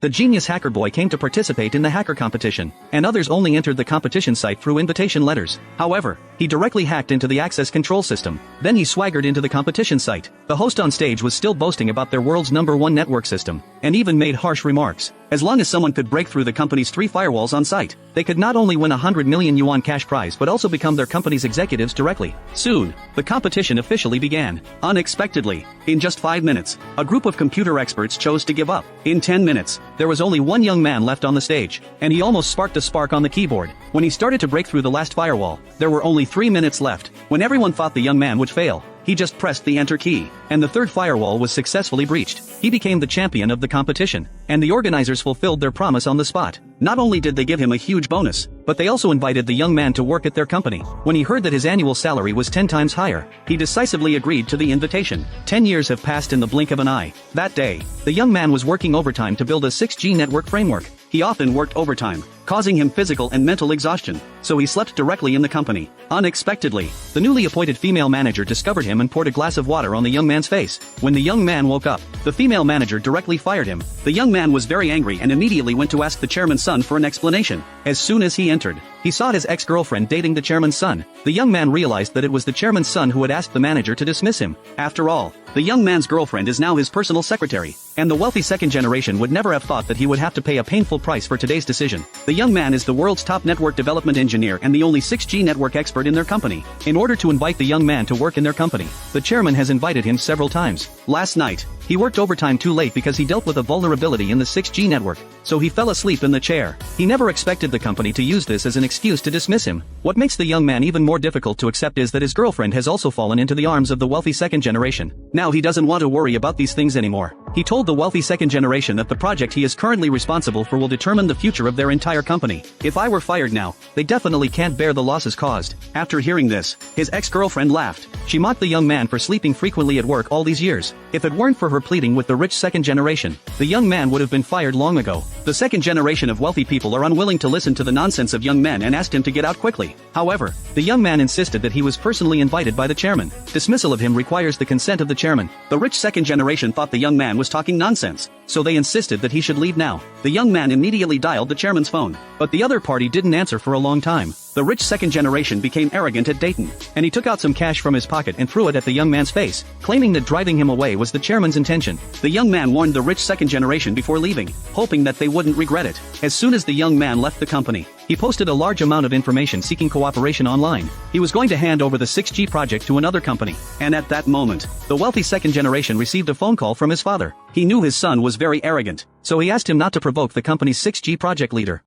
The genius hacker boy came to participate in the hacker competition, and others only entered the competition site through invitation letters. However, he directly hacked into the access control system. Then he swaggered into the competition site. The host on stage was still boasting about their world's #1 network system, and even made harsh remarks. As long as someone could break through the company's 3 firewalls on site, they could not only win a 100 million yuan cash prize but also become their company's executives directly. Soon, the competition officially began. Unexpectedly, in just 5 minutes, a group of computer experts chose to give up. In 10 minutes, there was only one young man left on the stage, and he almost sparked a spark on the keyboard. When he started to break through the last firewall, there were only 3 minutes left. When everyone thought the young man would fail, he just pressed the enter key, and the 3rd firewall was successfully breached. He became the champion of the competition, and the organizers fulfilled their promise on the spot. Not only did they give him a huge bonus, but they also invited the young man to work at their company. When he heard that his annual salary was 10 times higher, he decisively agreed to the invitation. 10 years have passed in the blink of an eye. That day, the young man was working overtime to build a 6G network framework. He often worked overtime, causing him physical and mental exhaustion, so he slept directly in the company. Unexpectedly, the newly appointed female manager discovered him and poured a glass of water on the young man's face. When the young man woke up, the female manager directly fired him. The young man was very angry and immediately went to ask the chairman's son for an explanation. As soon as he entered, he saw his ex-girlfriend dating the chairman's son. The young man realized that it was the chairman's son who had asked the manager to dismiss him. After all, the young man's girlfriend is now his personal secretary, and the wealthy second generation would never have thought that he would have to pay a painful price for today's decision. The young man is the world's top network development engineer and the only 6G network expert in their company. In order to invite the young man to work in their company, the chairman has invited him several times. Last night, he worked overtime too late because he dealt with a vulnerability in the 6G network, so he fell asleep in the chair. He never expected the company to use this as an excuse to dismiss him. What makes the young man even more difficult to accept is that his girlfriend has also fallen into the arms of the wealthy second generation. Now he doesn't want to worry about these things anymore. He told the wealthy second generation that the project he is currently responsible for will determine the future of their entire company. If I were fired now, they definitely can't bear the losses caused. After hearing this, his ex-girlfriend laughed. She mocked the young man for sleeping frequently at work all these years. If it weren't for her pleading with the rich second generation, the young man would have been fired long ago. The second generation of wealthy people are unwilling to listen to the nonsense of young men and asked him to get out quickly. However, the young man insisted that he was personally invited by the chairman. Dismissal of him requires the consent of the chairman. The rich second generation thought the young man was talking nonsense, so they insisted that he should leave now. The young man immediately dialed the chairman's phone, but the other party didn't answer for a long time. The rich second generation became arrogant at Dayton, and he took out some cash from his pocket and threw it at the young man's face, claiming that driving him away was the chairman's intention. The young man warned the rich second generation before leaving, hoping that they wouldn't regret it. As soon as the young man left the company, he posted a large amount of information seeking cooperation online. He was going to hand over the 6G project to another company, and at that moment, the wealthy second generation received a phone call from his father. He knew his son was very arrogant, so he asked him not to provoke the company's 6G project leader.